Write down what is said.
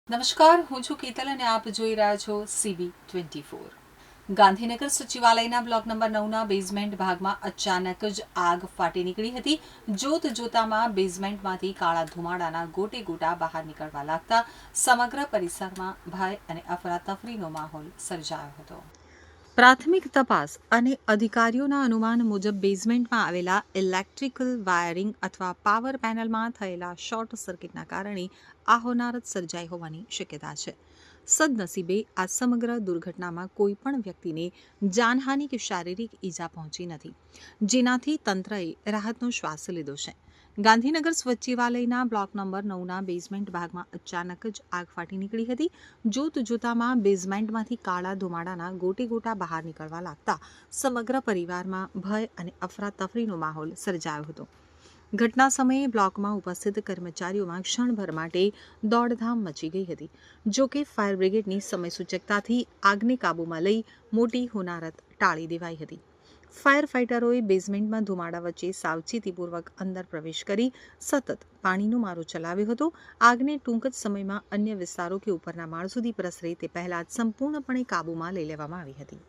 નમસ્કાર, હું છું કેતલ અને આપ જોઈ રહ્યા છો CB24। ગાંધીનગર સચિવાલયના બ્લોક નંબર 9ના બેઝમેન્ટ ભાગમાં અચાનક જ આગ ફાટી નીકળી હતી। જોત જોતામાં બેઝમેન્ટમાંથી કાળા ધુમાડાના ગોટે ગોટા બહાર નીકળવા લાગતા સમગ્ર પરિસરમાં ભય અને અફરાતફરીનો માહોલ સર્જાયો હતો। પ્રાથમિક તપાસ અને અધિકારીઓના અનુમાન મુજબ બેઝમેન્ટમાં આવેલા ઇલેક્ટ્રિકલ વાયરિંગ અથવા પાવર પેનલમાં થયેલા શોર્ટ સર્કિટના કારણે આ હોનારત સર્જાઈ હોવાની શક્યતા છે। સદનસીબે આ સમગ્ર દુર્ઘટનામાં કોઈ પણ વ્યક્તિને જાનહાનિ કે શારીરિક ઈજા પહોંચી નથી, જેનાથી તંત્રએ રાહતનો શ્વાસ લીધો છે। ગાંધીનગર સચિવાલયના બ્લોક નંબર 9ના બેઝમેન્ટ ભાગમાં અચાનક જ આગ ફાટી નીકળી હતી। જોત જોતામાં બેઝમેન્ટમાંથી કાળા ધુમાડાના ગોટે ગોટા બહાર નીકળવા લાગતા સમગ્ર પરિવારમાં ભય અને અફરાતફરીનો માહોલ સર્જાયો હતો। ઘટના સમયે બ્લોકમાં ઉપસ્થિત કર્મચારીઓમાં ક્ષણભર માટે દોડધામ મચી ગઈ હતી। જો કે ફાયર બ્રિગેડની સમયસૂચકતાથી આગને કાબૂમાં લઈ મોટી હોનારત ટાળી દેવાઈ હતી। ફાયર ફાઇટરોએ બેઝમેન્ટમાં ધુમાડા વચ્ચે સાવચેતીપૂર્વક અંદર પ્રવેશ કરી સતત પાણીનો મારો ચલાવ્યો હતો। આગને ટૂંક જ સમયમાં અન્ય વિસ્તારો કે ઉપરના માળ સુધી પ્રસરે તે પહેલાં જ સંપૂર્ણપણે કાબૂમાં લઈ લેવામાં આવી હતી।